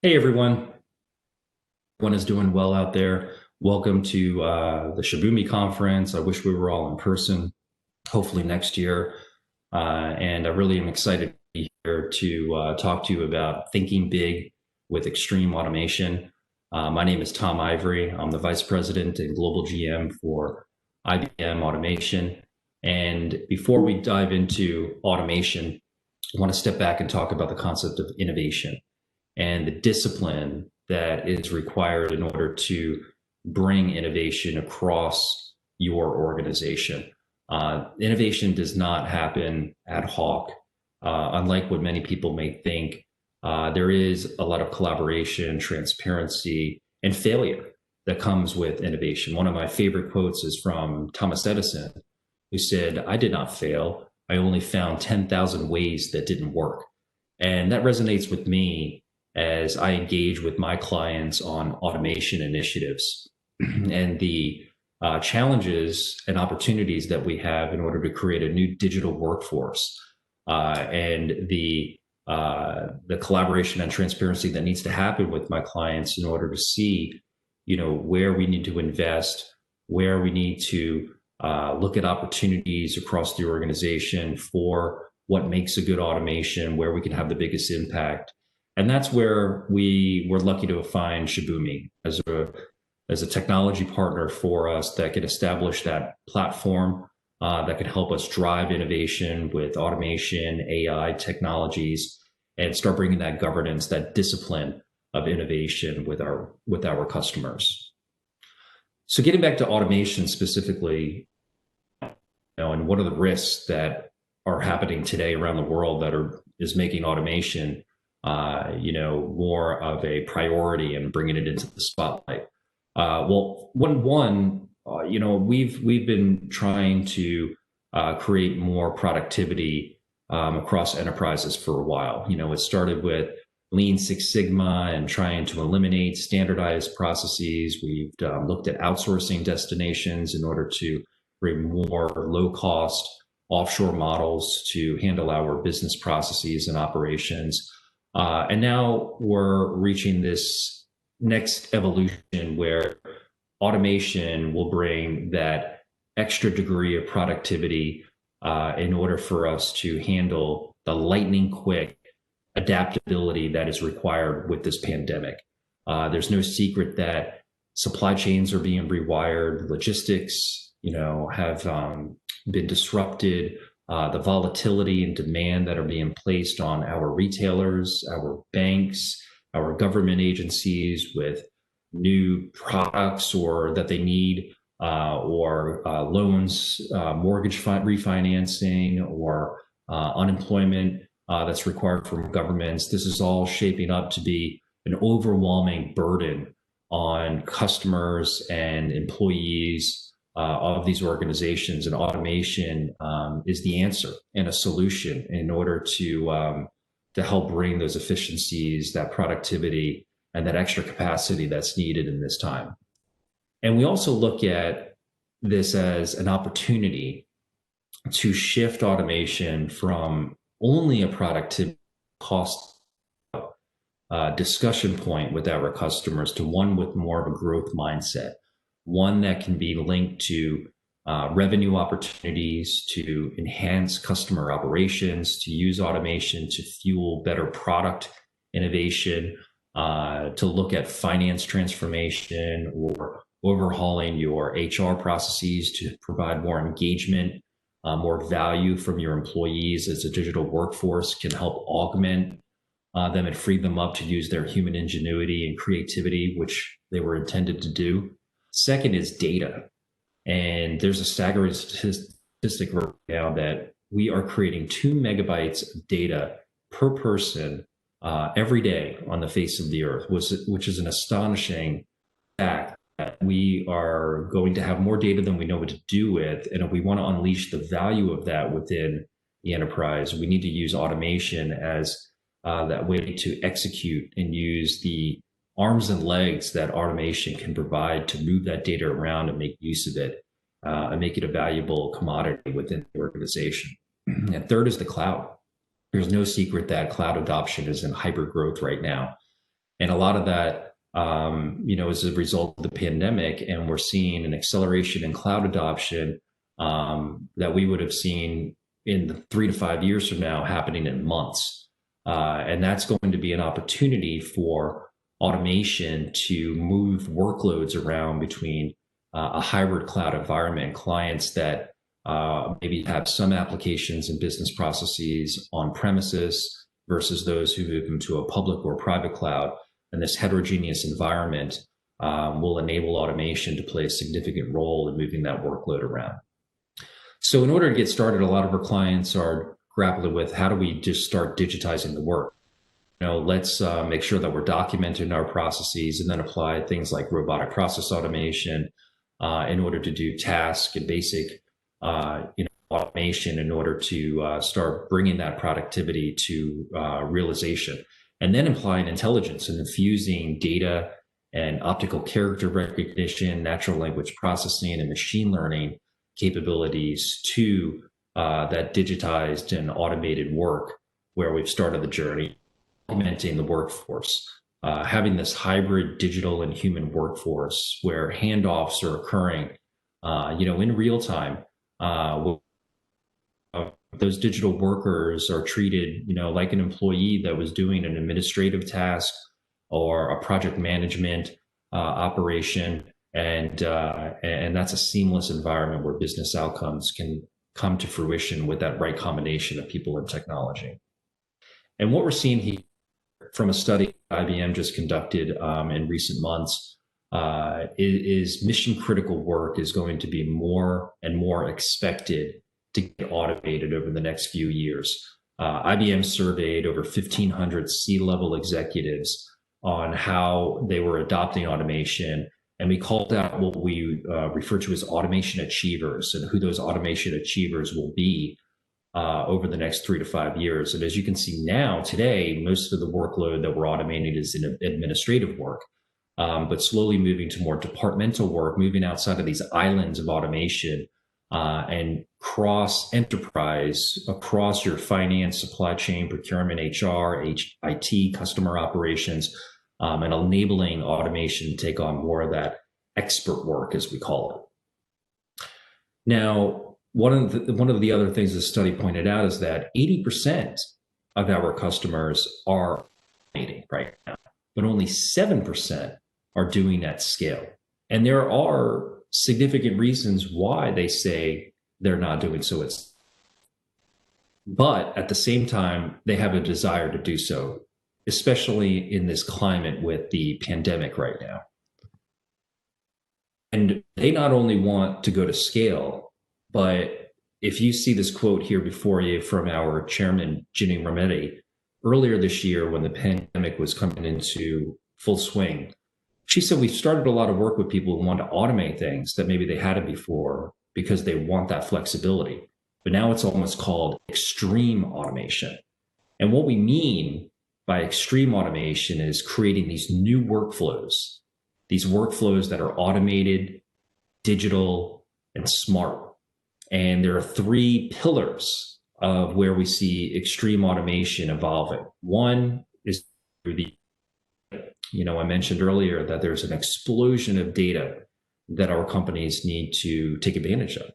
Hey everyone, everyone is doing well out there. Welcome to the Shibumi conference. I wish we were all in person, hopefully next year. And I really am excited to be here to talk to you about thinking big with extreme automation. My name is Tom Ivory. I'm the Vice President and Global GM for IBM Automation. And before we dive into automation, I want to step back and talk about the concept of innovation and the discipline that is required in order to bring innovation across your organization. Innovation does not happen ad hoc. Unlike what many people may think, there is a lot of collaboration, transparency, and failure that comes with innovation. One of my favorite quotes is from Thomas Edison, who said, "I did not fail. I only found 10,000 ways that didn't work." And that resonates with me as I engage with my clients on automation initiatives and the challenges and opportunities that we have in order to create a new digital workforce and the collaboration and transparency that needs to happen with my clients in order to see, where we need to invest, where we need to look at opportunities across the organization for what makes a good automation, where we can have the biggest impact. And that's where we were lucky to find Shibumi as a technology partner for us that could establish that platform that could help us drive innovation with automation, AI technologies, and start bringing that governance, that discipline of innovation with our customers. So getting back to automation specifically, and what are the risks that are happening today around the world is making automation more of a priority and bringing it into the spotlight. We've been trying to create more productivity across enterprises for a while. It started with Lean Six Sigma and trying to eliminate standardized processes. We've looked at outsourcing destinations in order to bring more low-cost offshore models to handle our business processes and operations. And now we're reaching this next evolution where automation will bring that extra degree of productivity in order for us to handle the lightning quick adaptability that is required with this pandemic. There's no secret that supply chains are being rewired, logistics, have been disrupted. The volatility and demand that are being placed on our retailers, our banks, our government agencies with new products or that they need, or loans, mortgage refinancing, or unemployment that's required from governments. This is all shaping up to be an overwhelming burden on customers and employees of these organizations, and automation is the answer and a solution in order to help bring those efficiencies, that productivity, and that extra capacity that's needed in this time. And we also look at this as an opportunity to shift automation from only a productivity cost discussion point with our customers to one with more of a growth mindset, one that can be linked to revenue opportunities, to enhance customer operations, to use automation to fuel better product innovation, to look at finance transformation or overhauling your HR processes to provide more engagement, more value from your employees as a digital workforce can help augment them and free them up to use their human ingenuity and creativity, which they were intended to do. Second is data. And there's a staggering statistic right now that we are creating 2 megabytes of data per person every day on the face of the earth, which is an astonishing fact that we are going to have more data than we know what to do with. And if we want to unleash the value of that within the enterprise, we need to use automation as that way to execute and use the arms and legs that automation can provide to move that data around and make use of it and make it a valuable commodity within the organization. And third is the cloud. There's no secret that cloud adoption is in hyper growth right now. And a lot of that, is a result of the pandemic, and we're seeing an acceleration in cloud adoption that we would have seen in the 3 to 5 years from now happening in months. And that's going to be an opportunity for automation to move workloads around between a hybrid cloud environment, clients that maybe have some applications and business processes on premises versus those who move them to a public or private cloud. And this heterogeneous environment will enable automation to play a significant role in moving that workload around. So in order to get started, a lot of our clients are grappling with, how do we just start digitizing the work? Let's make sure that we're documenting our processes and then apply things like robotic process automation in order to do task and basic automation in order to start bringing that productivity to realization. And then applying intelligence and infusing data and optical character recognition, natural language processing, and machine learning capabilities to that digitized and automated work, where we've started the journey, augmenting the workforce, having this hybrid digital and human workforce where handoffs are occurring, in real time. Those digital workers are treated, like an employee that was doing an administrative task or a project management operation, and that's a seamless environment where business outcomes can come to fruition with that right combination of people and technology. And what we're seeing here from a study IBM just conducted in recent months is mission critical work is going to be more and more expected to get automated over the next few years. IBM surveyed over 1,500 C-level executives on how they were adopting automation, and we called out what we refer to as automation achievers and who those automation achievers will be over the next 3 to 5 years. And as you can see now, today, most of the workload that we're automating is in administrative work, but slowly moving to more departmental work, moving outside of these islands of automation and cross enterprise across your finance, supply chain, procurement, HR, IT, customer operations, and enabling automation to take on more of that expert work, as we call it. Now, one of the other things the study pointed out is that 80% of our customers are automating right now, but only 7% are doing at scale. And there are significant reasons why they say they're not doing so. But at the same time, they have a desire to do so, especially in this climate with the pandemic right now. And they not only want to go to scale, but if you see this quote here before you from our chairman, Ginny Rometty, earlier this year when the pandemic was coming into full swing, she said, we've started a lot of work with people who want to automate things that maybe they hadn't before because they want that flexibility. But now it's almost called extreme automation. And what we mean by extreme automation is creating these new workflows, these workflows that are automated, digital, and smart. And there are 3 pillars of where we see extreme automation evolving. One is through the I mentioned earlier that there's an explosion of data that our companies need to take advantage of.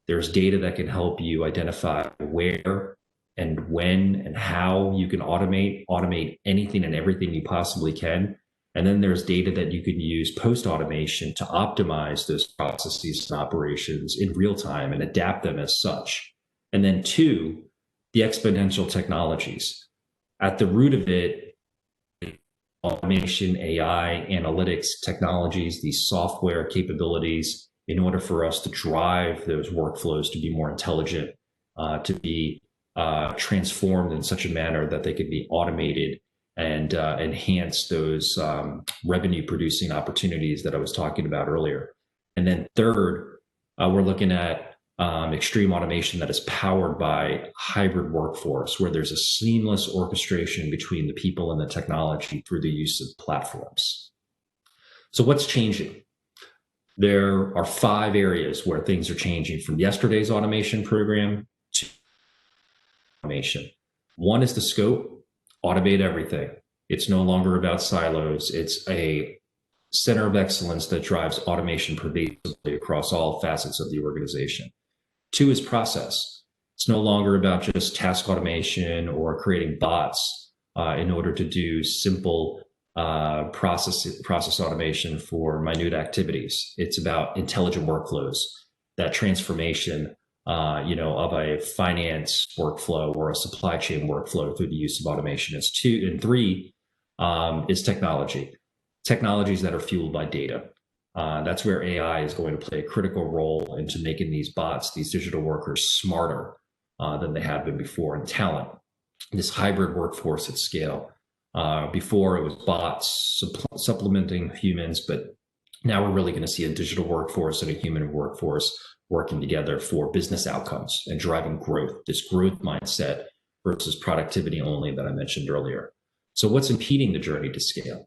There's data that can help you identify where and when and how you can automate anything and everything you possibly can. And then there's data that you can use post-automation to optimize those processes and operations in real time and adapt them as such. And then 2, the exponential technologies. At the root of it, automation, AI, analytics technologies, these software capabilities, in order for us to drive those workflows to be more intelligent, to be transformed in such a manner that they could be automated and enhance those revenue producing opportunities that I was talking about earlier. And then 3rd, we're looking at extreme automation that is powered by hybrid workforce, where there's a seamless orchestration between the people and the technology through the use of platforms. So what's changing? There are 5 areas where things are changing from yesterday's automation program to automation. One is the scope, automate everything. It's no longer about silos. It's a center of excellence that drives automation pervasively across all facets of the organization. Two is process. It's no longer about just task automation or creating bots in order to do simple process automation for minute activities. It's about intelligent workflows, that transformation, of a finance workflow or a supply chain workflow through the use of automation. Is two, and three is technology. Technologies that are fueled by data. That's where AI is going to play a critical role into making these bots, these digital workers, smarter than they have been before. And talent, this hybrid workforce at scale. Before it was bots supplementing humans, but now we're really going to see a digital workforce and a human workforce working together for business outcomes and driving growth, this growth mindset versus productivity only that I mentioned earlier. So what's impeding the journey to scale?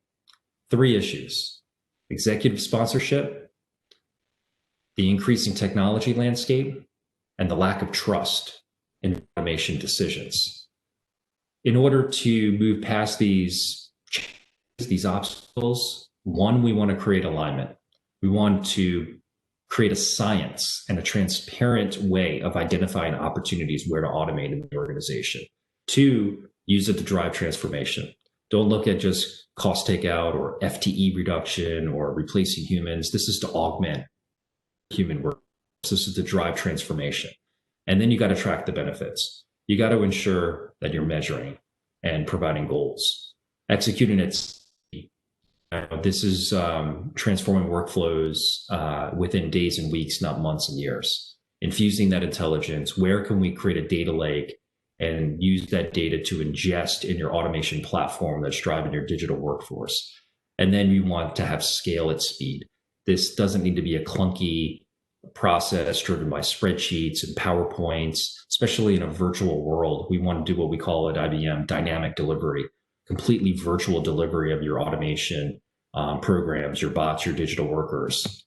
Three issues: executive sponsorship, the increasing technology landscape, and the lack of trust in automation decisions. In order to move past these obstacles, one, we want to create alignment. We want to create a science and a transparent way of identifying opportunities where to automate in the organization. Two, use it to drive transformation. Don't look at just cost takeout or FTE reduction or replacing humans. This is to augment human work. This is to drive transformation. And then you got to track the benefits. You got to ensure that you're measuring and providing goals. Executing it. This is transforming workflows within days and weeks, not months and years. Infusing that intelligence. Where can we create a data lake and use that data to ingest in your automation platform that's driving your digital workforce? And then you want to have scale at speed. This doesn't need to be a clunky process driven by spreadsheets and PowerPoints, especially in a virtual world. We want to do what we call at IBM dynamic delivery, completely virtual delivery of your automation programs, your bots, your digital workers.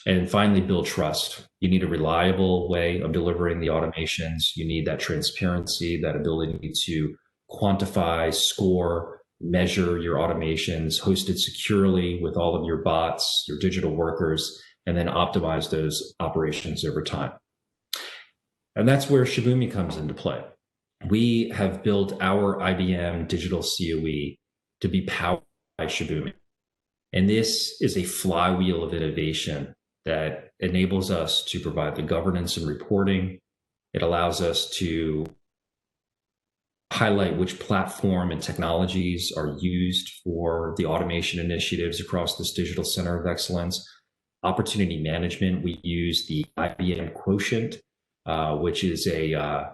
And finally, build trust. You need a reliable way of delivering the automations. You need that transparency, that ability to quantify, score, measure your automations, host it securely with all of your bots, your digital workers, and then optimize those operations over time. And that's where Shibumi comes into play. We have built our IBM Digital CoE to be powered by Shibumi. And this is a flywheel of innovation that enables us to provide the governance and reporting. It allows us to highlight which platform and technologies are used for the automation initiatives across this digital center of excellence. Opportunity management, we use the IBM Quotient, which is a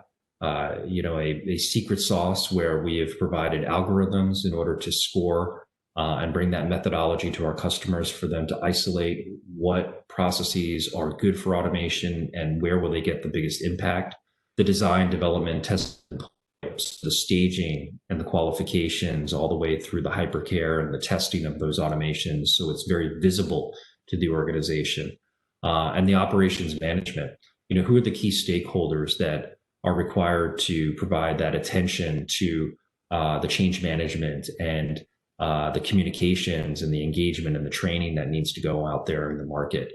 secret sauce where we have provided algorithms in order to score and bring that methodology to our customers for them to isolate what processes are good for automation and where will they get the biggest impact. The design, development, test, the staging and the qualifications all the way through the hypercare and the testing of those automations. So it's very visible to the organization. And the operations management, who are the key stakeholders that are required to provide that attention to the change management and the communications and the engagement and the training that needs to go out there in the market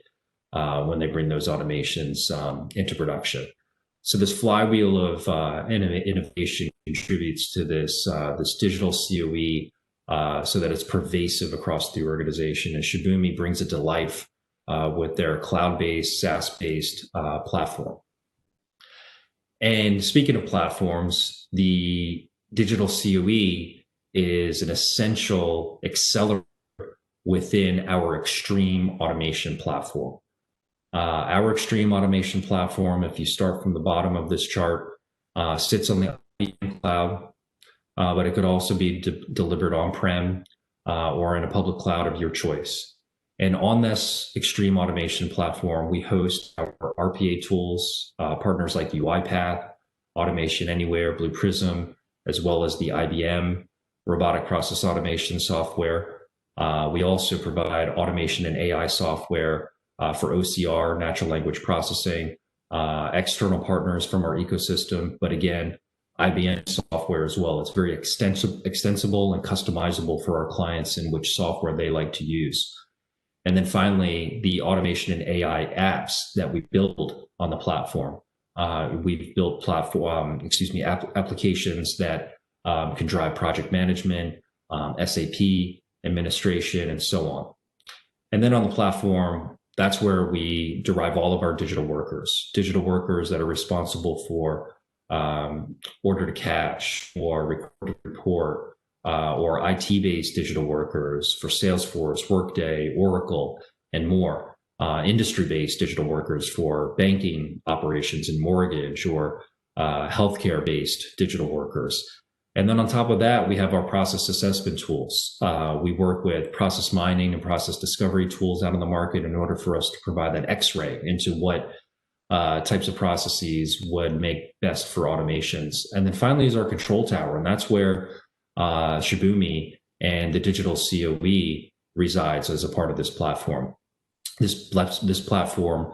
when they bring those automations into production. So this flywheel of innovation contributes to this digital CoE so that it's pervasive across the organization. And Shibumi brings it to life with their cloud-based, SaaS-based platform. And speaking of platforms, the digital CoE is an essential accelerator within our extreme automation platform. Our extreme automation platform, if you start from the bottom of this chart, sits on the IBM cloud, but it could also be delivered on-prem or in a public cloud of your choice. And on this extreme automation platform, we host our RPA tools, partners like UiPath, Automation Anywhere, Blue Prism, as well as the IBM robotic process automation software. We also provide automation and AI software for OCR, natural language processing, external partners from our ecosystem. But again, IBM software as well. It's very extensible and customizable for our clients in which software they like to use. And then finally, the automation and AI apps that we build on the platform. We've built applications that can drive project management, SAP administration, and so on. And then on the platform, that's where we derive all of our digital workers that are responsible for order to cash or record to report, or IT-based digital workers for Salesforce, Workday, Oracle, and more. Industry-based digital workers for banking operations and mortgage, or healthcare-based digital workers. And then on top of that, we have our process assessment tools. We work with process mining and process discovery tools out in the market in order for us to provide that X-ray into what types of processes would make best for automations. And then finally is our control tower. And that's where Shibumi and the Digital CoE resides as a part of this platform. This platform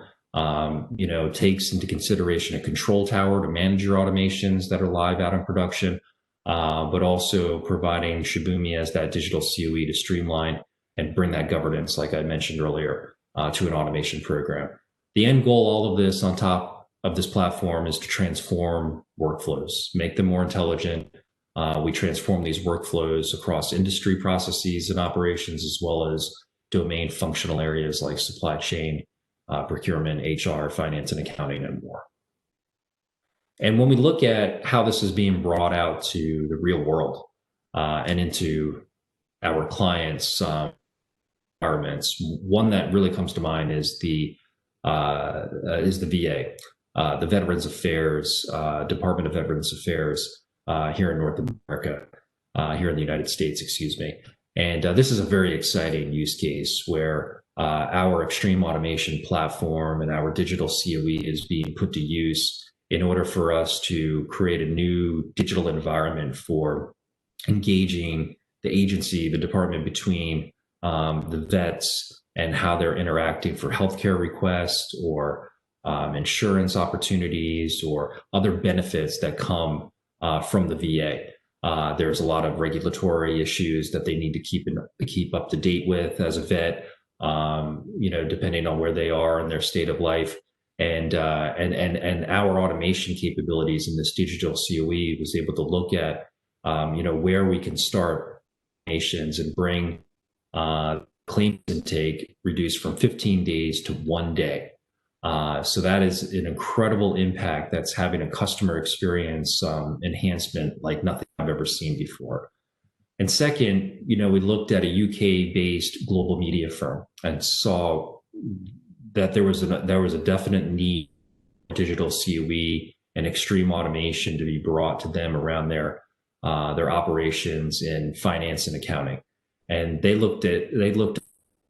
takes into consideration a control tower to manage your automations that are live out in production, but also providing Shibumi as that digital CoE to streamline and bring that governance, like I mentioned earlier, to an automation program. The end goal, all of this on top of this platform, is to transform workflows, make them more intelligent. We transform these workflows across industry processes and operations, as well as domain functional areas like supply chain, procurement, HR, finance, and accounting, and more. And when we look at how this is being brought out to the real world and into our clients' environments, one that really comes to mind is the VA, the Veterans Affairs, Department of Veterans Affairs here in North America, here in the United States, excuse me. And this is a very exciting use case where our extreme automation platform and our digital CoE is being put to use in order for us to create a new digital environment for engaging the agency, the department, between the vets and how they're interacting for healthcare requests or insurance opportunities or other benefits that come from the VA. There's a lot of regulatory issues that they need to keep up to date with as a vet, depending on where they are in their state of life. And our automation capabilities in this digital CoE was able to look at, where we can start automations and bring claims intake reduced from 15 days to 1 day. So that is an incredible impact that's having a customer experience enhancement like nothing I've ever seen before. And second, we looked at a UK-based global media firm and saw that there was a definite need for digital CoE and extreme automation to be brought to them around their operations in finance and accounting. And they looked to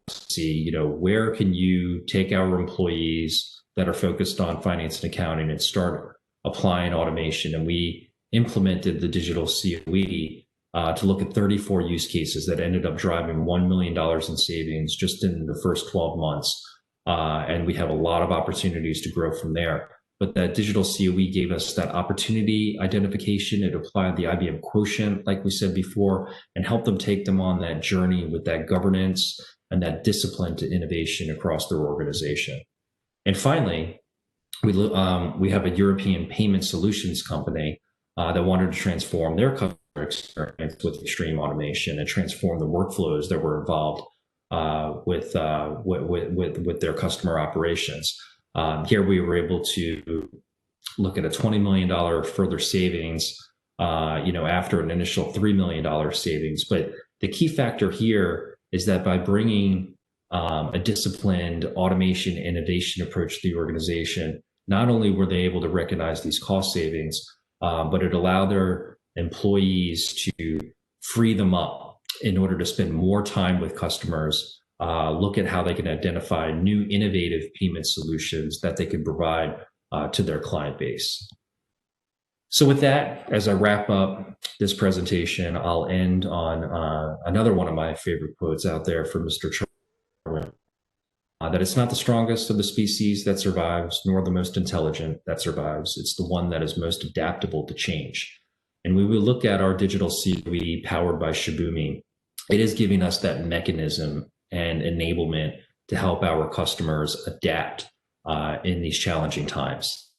see, where can you take our employees that are focused on finance and accounting and start applying automation. And we implemented the digital CoE to look at 34 use cases that ended up driving $1 million in savings just in the first 12 months. And we have a lot of opportunities to grow from there. But that digital CoE gave us that opportunity identification. It applied the IBM quotient, like we said before, and helped them take them on that journey with that governance and that discipline to innovation across their organization. And finally, we have a European payment solutions company that wanted to transform their customer experience with extreme automation and transform the workflows that were involved with their customer operations. Here we were able to look at a $20 million further savings, after an initial $3 million savings. But the key factor here is that by bringing a disciplined automation innovation approach to the organization, not only were they able to recognize these cost savings, but it allowed their employees to free them up in order to spend more time with customers, look at how they can identify new innovative payment solutions that they can provide to their client base. So with that, as I wrap up this presentation, I'll end on another one of my favorite quotes out there from Mr. Charles, that it's not the strongest of the species that survives, nor the most intelligent that survives. It's the one that is most adaptable to change. And when we look at our digital CoE powered by Shibumi, it is giving us that mechanism and enablement to help our customers adapt in these challenging times.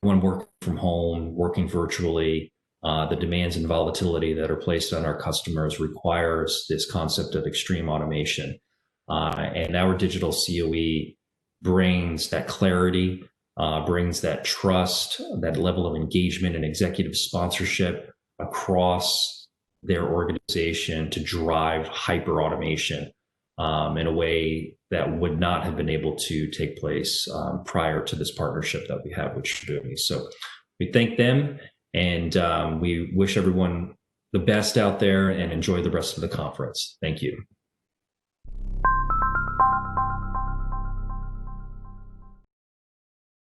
When working from home, working virtually, the demands and volatility that are placed on our customers requires this concept of extreme automation. And our digital CoE brings that clarity, brings that trust, that level of engagement and executive sponsorship across their organization to drive hyper automation in a way that would not have been able to take place prior to this partnership that we have with Shibumi. So we thank them, and we wish everyone the best out there and enjoy the rest of the conference. Thank you.